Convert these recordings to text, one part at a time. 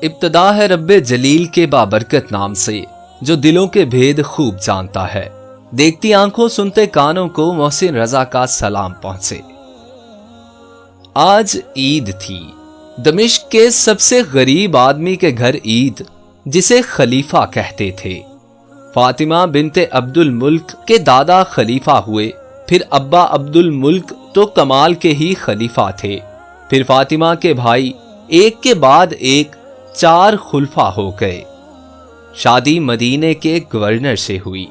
ابتدا ہے رب جلیل کے بابرکت نام سے جو دلوں کے بھید خوب جانتا ہے۔ دیکھتی آنکھوں سنتے کانوں کو محسن رضا کا سلام پہنچے۔ آج عید تھی۔ دمشق کے سب سے غریب آدمی کے گھر عید، جسے خلیفہ کہتے تھے۔ فاطمہ بنت عبد الملک کے دادا خلیفہ ہوئے، پھر ابا عبد الملک تو کمال کے ہی خلیفہ تھے، پھر فاطمہ کے بھائی ایک کے بعد ایک 4 خلفاء ہو گئے۔ شادی مدینے کے گورنر سے ہوئی۔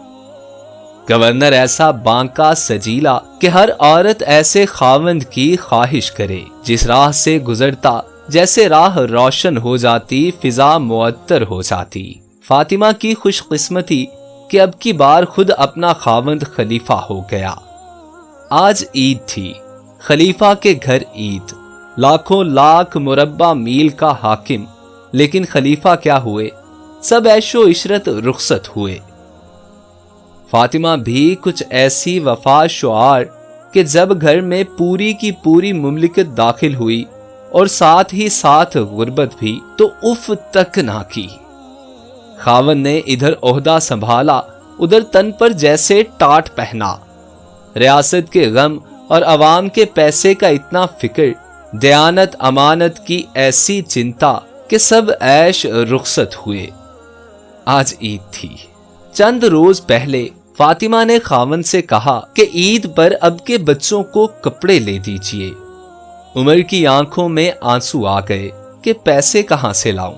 گورنر ایسا بانکا سجیلا کہ ہر عورت ایسے خاوند کی خواہش کرے، جس راہ سے گزرتا جیسے راہ روشن ہو جاتی، فضا معطر ہو جاتی۔ فاطمہ کی خوش قسمتی کہ اب کی بار خود اپنا خاوند خلیفہ ہو گیا۔ آج عید تھی، خلیفہ کے گھر عید، لاکھوں لاکھ مربع میل کا حاکم، لیکن خلیفہ کیا ہوئے، سب عیش و عشرت رخصت ہوئے۔ فاطمہ بھی کچھ ایسی وفا شعار کہ جب گھر میں پوری کی پوری مملکت داخل ہوئی اور ساتھ ہی ساتھ غربت بھی، تو اف تک نہ کی۔ خاوند نے ادھر عہدہ سنبھالا، ادھر تن پر جیسے ٹاٹ پہنا۔ ریاست کے غم اور عوام کے پیسے کا اتنا فکر، دیانت امانت کی ایسی چنتا کہ سب عیش رخصت ہوئے۔ آج عید تھی۔ چند روز پہلے فاطمہ نے خاوند سے کہا کہ عید پر اب کے بچوں کو کپڑے لے دیجئے۔ عمر کی آنکھوں میں آنسو آ گئے کہ پیسے کہاں سے لاؤں۔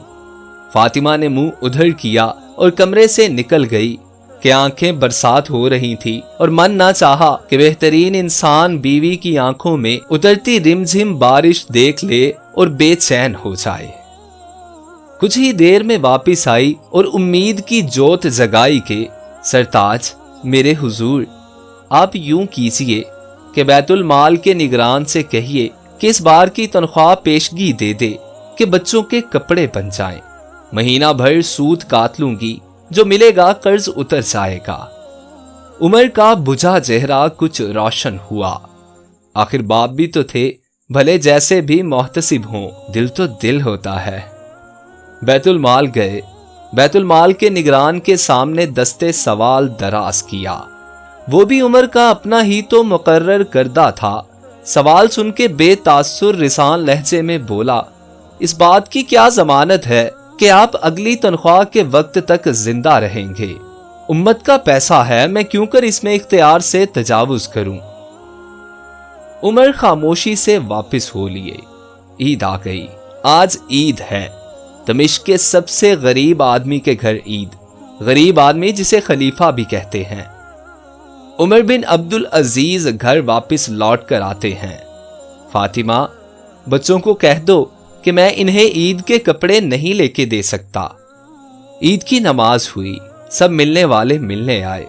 فاطمہ نے منہ ادھر کیا اور کمرے سے نکل گئی کہ آنکھیں برسات ہو رہی تھی اور من نہ چاہا کہ بہترین انسان بیوی کی آنکھوں میں اترتی رمجھم بارش دیکھ لے اور بے چین ہو جائے۔ کچھ ہی دیر میں واپس آئی اور امید کی جوت جگائی کہ سرتاج میرے حضور، آپ یوں کیجئے کہ بیت المال کے نگران سے کہیے کہ اس بار کی تنخواہ پیشگی دے دے کہ بچوں کے کپڑے بن جائیں۔ مہینہ بھر سود کاٹ لوں گی، جو ملے گا قرض اتر جائے گا۔ عمر کا بجھا چہرہ کچھ روشن ہوا۔ آخر باپ بھی تو تھے، بھلے جیسے بھی محتسب ہوں، دل تو دل ہوتا ہے۔ بیت المال گئے۔ بیت المال کے نگران کے سامنے دستے سوال دراز کیا۔ وہ بھی عمر کا اپنا ہی تو مقرر کردہ تھا۔ سوال سن کے بے تاثر رسان لہجے میں بولا، اس بات کی کیا ضمانت ہے کہ آپ اگلی تنخواہ کے وقت تک زندہ رہیں گے؟ امت کا پیسہ ہے، میں کیوں کر اس میں اختیار سے تجاوز کروں؟ عمر خاموشی سے واپس ہو لیے۔ عید آ گئی۔ آج عید ہے۔ دمشق کے سب سے غریب آدمی کے گھر عید، غریب آدمی جسے خلیفہ بھی کہتے ہیں۔ عمر بن عبد العزیز گھر واپس لوٹ کر آتے ہیں۔ فاطمہ، بچوں کو کہہ دو کہ میں انہیں عید کے کپڑے نہیں لے کے دے سکتا۔ عید کی نماز ہوئی، سب ملنے والے ملنے آئے۔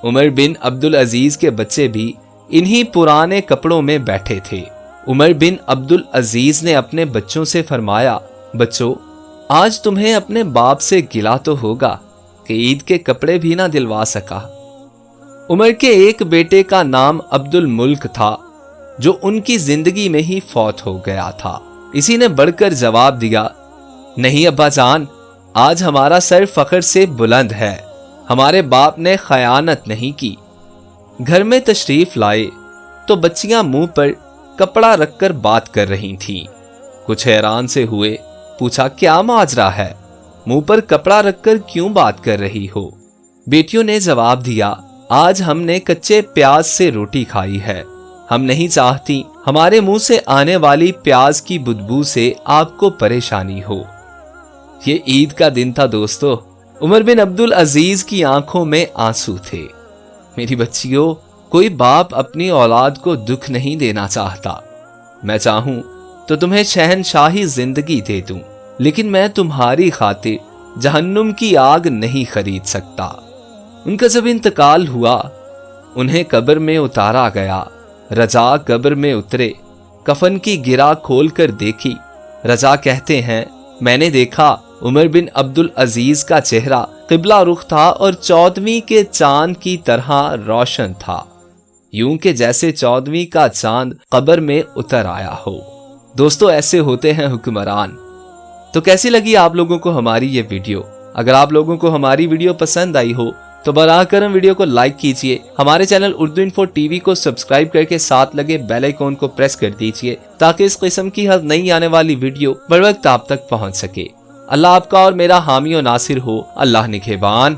عمر بن عبد العزیز کے بچے بھی انہی پرانے کپڑوں میں بیٹھے تھے۔ عمر بن عبد العزیز نے اپنے بچوں سے فرمایا، بچوں، آج تمہیں اپنے باپ سے گلا تو ہوگا کہ عید کے کپڑے بھی نہ دلوا سکا۔ عمر کے ایک بیٹے کا نام عبد الملک تھا، جو ان کی زندگی میں ہی فوت ہو گیا تھا۔ اسی نے بڑھ کر جواب دیا، نہیں ابا جان، آج ہمارا سر فخر سے بلند ہے، ہمارے باپ نے خیانت نہیں کی۔ گھر میں تشریف لائے تو بچیاں منہ پر کپڑا رکھ کر بات کر رہی تھیں۔ کچھ حیران سے ہوئے، پوچھا کیا ماجرا ہے، منہ پر کپڑا رکھ کر کیوں بات کر رہی ہو؟ بیٹیوں نے جواب دیا، آج ہم نے کچے پیاز سے روٹی کھائی ہے، ہم نہیں چاہتی ہمارے منہ سے آنے والی پیاز کی بدبو سے آپ کو پریشانی ہو۔ یہ عید کا دن تھا دوستو۔ عمر بن عبد العزیز کی آنکھوں میں آنسو تھے۔ میری بچیوں، کوئی باپ اپنی اولاد کو دکھ نہیں دینا چاہتا۔ میں چاہوں تو تمہیں شہنشاہی زندگی دے دوں، لیکن میں تمہاری خاطر جہنم کی آگ نہیں خرید سکتا۔ ان کا جب انتقال ہوا، انہیں قبر میں اتارا گیا۔ رجا قبر میں اترے، کفن کی گرہ کھول کر دیکھی۔ رجا کہتے ہیں، میں نے دیکھا عمر بن عبد العزیز کا چہرہ قبلہ رخ تھا اور 14ویں کے چاند کی طرح روشن تھا، یوں کہ جیسے 14ویں کا چاند قبر میں اتر آیا ہو۔ دوستو، ایسے ہوتے ہیں حکمران، تو کیسی لگی آپ لوگوں کو ہماری یہ ویڈیو؟ اگر آپ لوگوں کو ہماری ویڈیو پسند آئی ہو تو براہ کرم ویڈیو کو لائک کیجئے، ہمارے channel Urdu info T V کو سبسکرائب کر کے ساتھ لگے بیل آئیکن کو پریس کر دیجئے تاکہ اس قسم کی ہر نئی آنے والی ویڈیو بر وقت آپ تک پہنچ سکے۔ اللہ آپ کا اور میرا حامی و ناصر ہو۔ اللہ نگہبان۔